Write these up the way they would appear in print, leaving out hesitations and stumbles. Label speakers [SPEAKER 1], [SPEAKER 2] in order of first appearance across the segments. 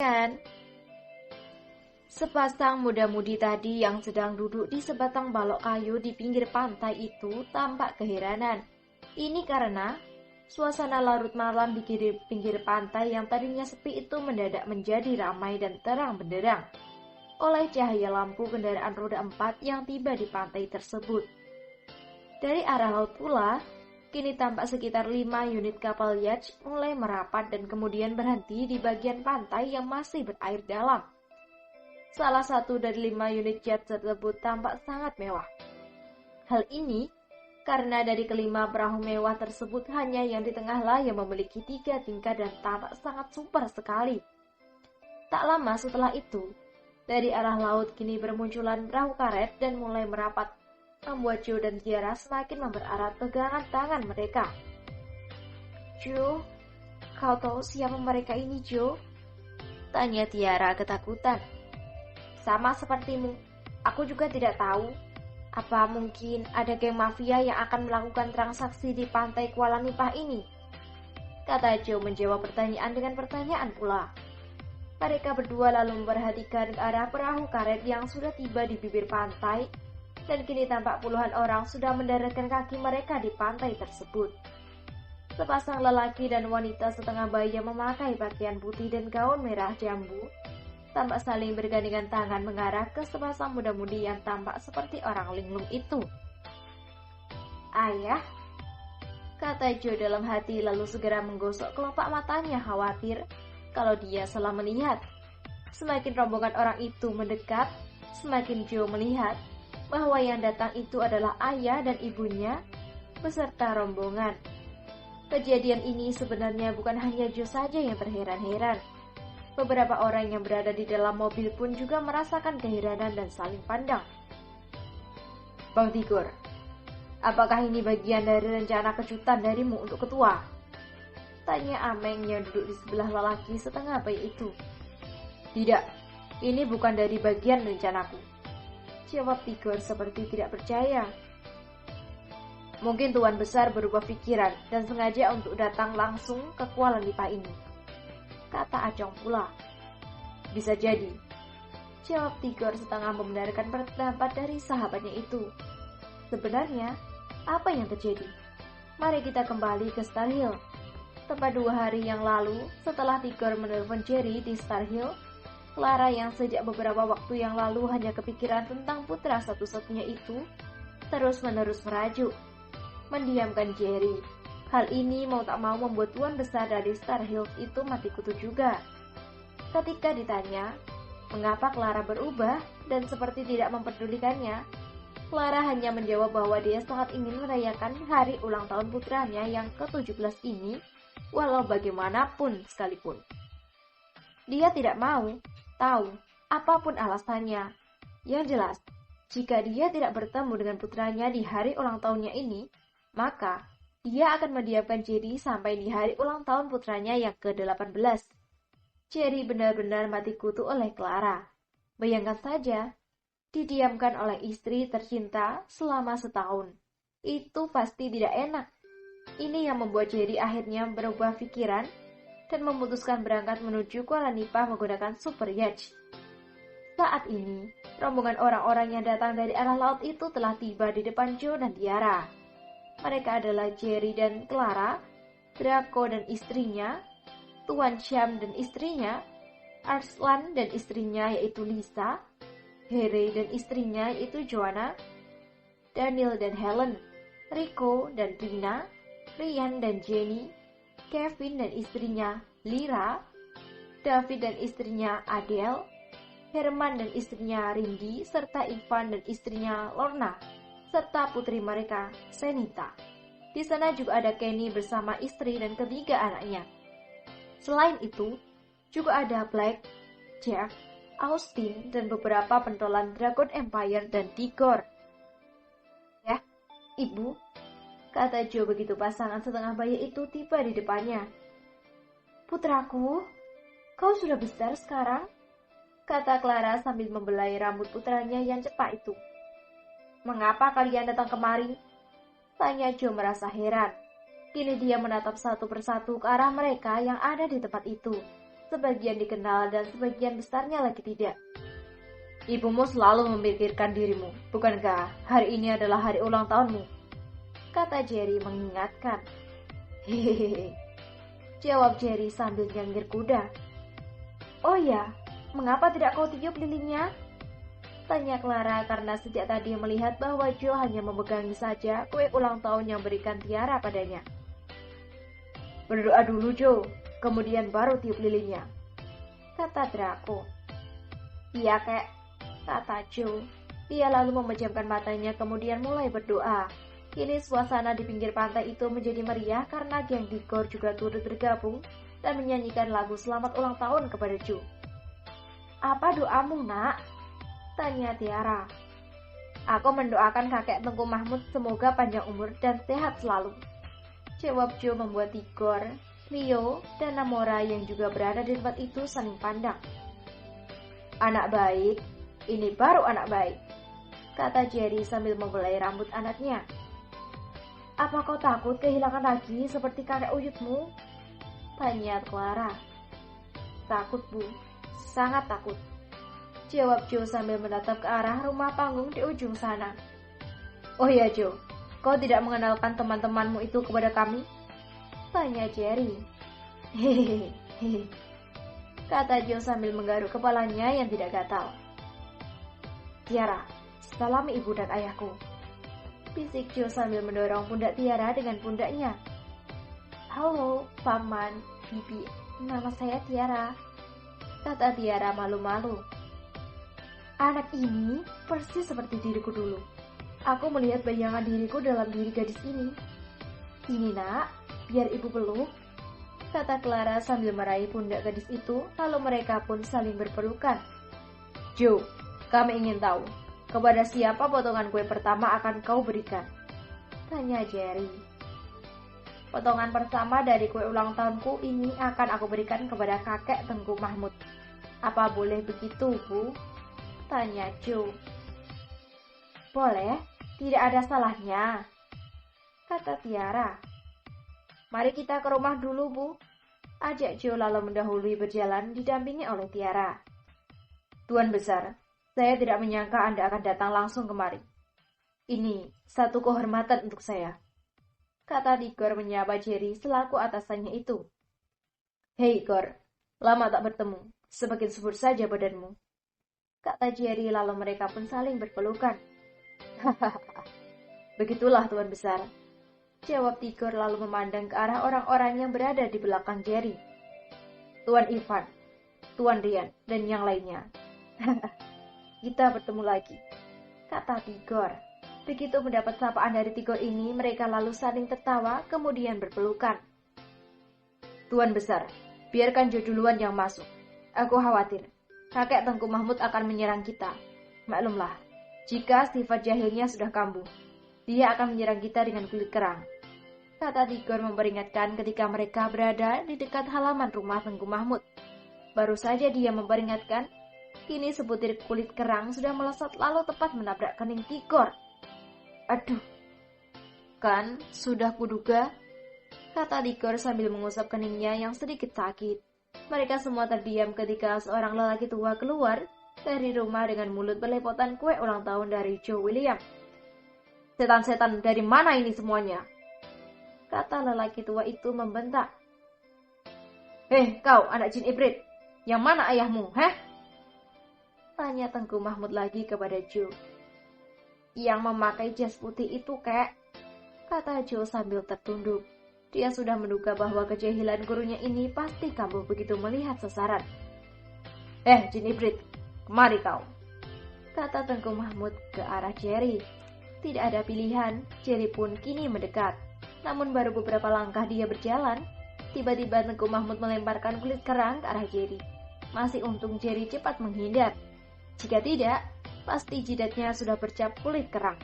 [SPEAKER 1] Kan? Sepasang muda-mudi tadi yang sedang duduk di sebatang balok kayu di pinggir pantai itu tampak keheranan. Ini karena suasana larut malam di pinggir pantai yang tadinya sepi itu mendadak menjadi ramai dan terang benderang oleh cahaya lampu kendaraan roda 4 yang tiba di pantai tersebut. Dari arah laut pula, kini tampak sekitar 5 unit kapal yacht mulai merapat dan kemudian berhenti di bagian pantai yang masih berair dalam. Salah satu dari 5 unit yacht tersebut tampak sangat mewah. Hal ini karena dari kelima perahu mewah tersebut hanya yang di tengahlah yang memiliki 3 tingkat dan tampak sangat super sekali. Tak lama setelah itu, dari arah laut kini bermunculan perahu karet dan mulai merapat, membuat Joe dan Tiara semakin mempererat pegangan tangan mereka. Joe, kau tahu siapa mereka ini, Joe? Tanya Tiara ketakutan. Sama sepertimu, aku juga tidak tahu. Apa mungkin ada geng mafia yang akan melakukan transaksi di pantai Kuala Nipah ini? Kata Joe menjawab pertanyaan dengan pertanyaan pula. Mereka berdua lalu memperhatikan ke arah perahu karet yang sudah tiba di bibir pantai, dan kini tampak puluhan orang sudah mendaratkan kaki mereka di pantai tersebut. Sepasang lelaki dan wanita setengah baya memakai pakaian putih dan gaun merah jambu, tampak saling bergandengan tangan mengarah ke sepasang muda-mudi yang tampak seperti orang linglung itu. Ayah, kata Joe dalam hati lalu segera menggosok kelopak matanya khawatir kalau dia salah melihat. Semakin rombongan orang itu mendekat, semakin Joe melihat bahwa yang datang itu adalah ayah dan ibunya beserta rombongan. Kejadian ini sebenarnya bukan hanya Joe saja yang terheran-heran. Beberapa orang yang berada di dalam mobil pun juga merasakan keheranan dan saling pandang. Bang Tigor, apakah ini bagian dari rencana kejutan darimu untuk ketua? Tanya Ameng yang duduk di sebelah lelaki setengah bayi itu. Tidak, ini bukan dari bagian rencanaku, jawab Tigor seperti tidak percaya. Mungkin Tuan Besar berubah pikiran dan sengaja untuk datang langsung ke Kuala Nipah ini, kata Acong pula. Bisa jadi, jawab Tigor setengah membenarkan pendapat dari sahabatnya itu. Sebenarnya, apa yang terjadi? Mari kita kembali ke Star Hill. Tepat 2 hari yang lalu, setelah Tigor menelpon Jerry di Star Hill, Clara yang sejak beberapa waktu yang lalu hanya kepikiran tentang putra satu-satunya itu, terus-menerus merajuk, mendiamkan Jerry. Hal ini mau tak mau membuat Tuan Besar dari Star Hills itu mati kutu juga. Ketika ditanya, mengapa Clara berubah dan seperti tidak memperdulikannya, Clara hanya menjawab bahwa dia sangat ingin merayakan hari ulang tahun putranya yang ke-17 ini, walau bagaimanapun sekalipun. Dia tidak mau tahu apapun alasannya. Yang jelas, jika dia tidak bertemu dengan putranya di hari ulang tahunnya ini, maka dia akan mendiamkan Jerry sampai di hari ulang tahun putranya yang ke-18. Jerry benar-benar mati kutu oleh Clara. Bayangkan saja, didiamkan oleh istri tercinta selama setahun. Itu pasti tidak enak. Ini yang membuat Jerry akhirnya berubah pikiran dan memutuskan berangkat menuju Kuala Nipah menggunakan super yacht. Saat ini, rombongan orang-orang yang datang dari arah laut itu telah tiba di depan Joe dan Tiara. Mereka adalah Jerry dan Clara, Draco dan istrinya, Tuan Syam dan istrinya, Arslan dan istrinya yaitu Lisa, Harry dan istrinya yaitu Joanna, Daniel dan Helen, Rico dan Rina, Ryan dan Jenny, Kevin dan istrinya Lyra, David dan istrinya Adele, Herman dan istrinya Rindy, serta Ivan dan istrinya Lorna, serta putri mereka, Senita. Di sana juga ada Kenny bersama istri dan ketiga anaknya. Selain itu, juga ada Black, Jeff, Austin, dan beberapa pentolan Dragon Empire dan Tigor. Ya, Ibu, kata Joe begitu pasangan setengah bayi itu tiba di depannya. Putraku, kau sudah besar sekarang, kata Clara sambil membelai rambut putranya yang cepat itu. Mengapa kalian datang kemari? Tanya Joe merasa heran. Kini dia menatap satu persatu ke arah mereka yang ada di tempat itu. sebagian dikenal dan sebagian besarnya lagi tidak. Ibumu selalu memikirkan dirimu, bukankah hari ini adalah hari ulang tahunmu? Kata Jerry mengingatkan. Hehehe, jawab Jerry sambil nyengir kuda. Oh ya, mengapa tidak kau tiup lilinnya? Tanya Clara karena sejak tadi melihat bahwa Joe hanya memegangi saja kue ulang tahun yang berikan Tiara padanya. Berdoa dulu Joe, kemudian baru tiup lilinnya, kata Draco. Iya kek, kata Joe. Dia lalu memejamkan matanya kemudian mulai berdoa. Kini suasana di pinggir pantai itu menjadi meriah karena geng Tigor juga turut bergabung dan menyanyikan lagu selamat ulang tahun kepada Joe. Apa doamu nak? Tanya Tiara. Aku mendoakan kakek Tengku Mahmud semoga panjang umur dan sehat selalu, jawab Joe membuat Tigor, Leo, dan Namora yang juga berada di tempat itu saling pandang. Anak baik, ini baru anak baik, kata Jerry sambil membelai rambut anaknya. Apa kau takut kehilangan lagi seperti kakek uyutmu? Tanya Clara. Takut Bu, sangat takut, jawab Joe sambil menatap ke arah rumah panggung di ujung sana. Oh ya Joe, kau tidak mengenalkan teman-temanmu itu kepada kami? Tanya Jerry. Hehehe, kata Joe sambil menggaruk kepalanya yang tidak gatal. Tiara, salami ibu dan ayahku, bisik Joe sambil mendorong pundak Tiara dengan pundaknya. Halo, Paman, Bibi, nama saya Tiara, kata Tiara malu-malu. Anak ini persis seperti diriku dulu. Aku melihat bayangan diriku dalam diri gadis ini. Ini nak, biar ibu peluk, kata Clara sambil meraih pundak gadis itu, lalu mereka pun saling berpelukan. Joe, kami ingin tahu, kepada siapa potongan kue pertama akan kau berikan? Tanya Jerry. Potongan pertama dari kue ulang tahunku ini akan aku berikan kepada kakek Tengku Mahmud. Apa boleh begitu, Bu? Tanya Joe. Boleh, tidak ada salahnya, kata Tiara. Mari kita ke rumah dulu, Bu, ajak Joe lalu mendahului berjalan didampingi oleh Tiara. Tuan Besar, saya tidak menyangka Anda akan datang langsung kemari. Ini satu kehormatan untuk saya, kata Tigor menyapa Jerry selaku atasannya itu. Hei Igor, lama tak bertemu, semakin subur saja badanmu, kata Jerry lalu mereka pun saling berpelukan. Hahaha, begitulah Tuan Besar, jawab Tigor lalu memandang ke arah orang-orang yang berada di belakang Jerry. Tuan Ivan, Tuan Rian, dan yang lainnya. Kita bertemu lagi, kata Tigor. Begitu mendapat sapaan dari Tigor ini, mereka lalu saling tertawa kemudian berpelukan. Tuan Besar, biarkan Joe duluan yang masuk. Aku khawatir kakek Tengku Mahmud akan menyerang kita. Maklumlah, jika sifat jahilnya sudah kambuh, dia akan menyerang kita dengan kulit kerang, kata Tigor memperingatkan ketika mereka berada di dekat halaman rumah Tengku Mahmud. Baru saja dia memperingatkan, kini sebutir kulit kerang sudah melesat lalu tepat menabrak kening Tigor. Aduh, kan sudah kuduga, kata Tigor sambil mengusap keningnya yang sedikit sakit. Mereka semua terdiam ketika seorang lelaki tua keluar dari rumah dengan mulut berlepotan kue ulang tahun dari Joe William. Setan-setan dari mana ini semuanya? Kata lelaki tua itu membentak. Hei kau anak jin ibrit, yang mana ayahmu, heh? Tanya Tengku Mahmud lagi kepada Joe. Yang memakai jas putih itu kek, kata Joe sambil tertunduk. Dia sudah menduga bahwa kejahilan gurunya ini pasti kambuh begitu melihat sasaran. Jin ibrit, kemari kau, kata Tengku Mahmud ke arah Jerry. Tidak ada pilihan, Jerry pun kini mendekat. Namun baru beberapa langkah dia berjalan, tiba-tiba Tengku Mahmud melemparkan kulit kerang ke arah Jerry. Masih untung Jerry cepat menghindar. Jika tidak, pasti jidatnya sudah bercap kulit kerang.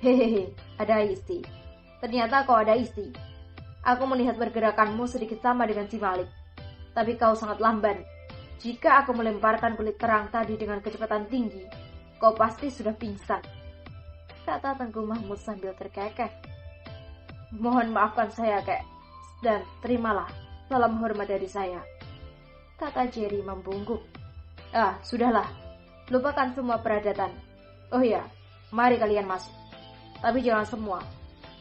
[SPEAKER 1] Hehehe, ada isi. Ternyata kau ada isi. Aku melihat pergerakanmu sedikit sama dengan si Malik. Tapi kau sangat lamban. Jika aku melemparkan kulit kerang tadi dengan kecepatan tinggi, kau pasti sudah pingsan, kata Tengku Mahmud sambil terkekeh. Mohon maafkan saya, kek. Dan terimalah salam hormat dari saya, kata Jerry membungkuk. Ah, sudahlah, lupakan semua peradatan. Oh ya, mari kalian masuk. Tapi jangan semua.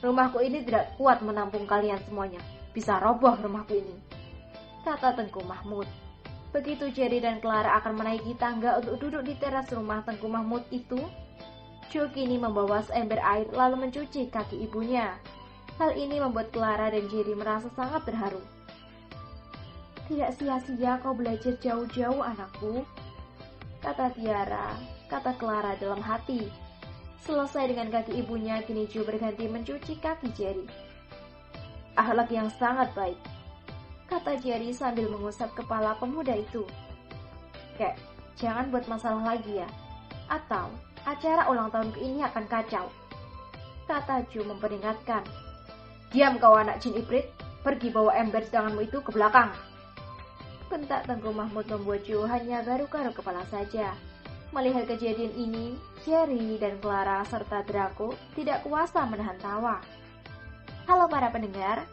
[SPEAKER 1] Rumahku ini tidak kuat menampung kalian semuanya. Bisa roboh rumahku ini, kata Tengku Mahmud. Begitu Jerry dan Clara akan menaiki tangga untuk duduk di teras rumah Tengku Mahmud itu, Jo kini membawa seember air lalu mencuci kaki ibunya. Hal ini membuat Clara dan Jerry merasa sangat terharu. Tidak sia-sia kau belajar jauh-jauh anakku, kata Tiara, kata Clara dalam hati. Selesai dengan kaki ibunya, kini Jo berganti mencuci kaki Jerry. Akhlak yang sangat baik, kata Jerry sambil mengusap kepala pemuda itu. Kek, jangan buat masalah lagi ya, atau acara ulang tahunku ini akan kacau, kata Jo memperingatkan. Diam kau anak jin ibrit, pergi bawa ember tanganmu itu ke belakang, bentak Tengku Mahmud membuat Jo hanya garuk-garuk kepala saja. Melihat kejadian ini, Jerry dan Clara serta Draco tidak kuasa menahan tawa. Halo para pendengar,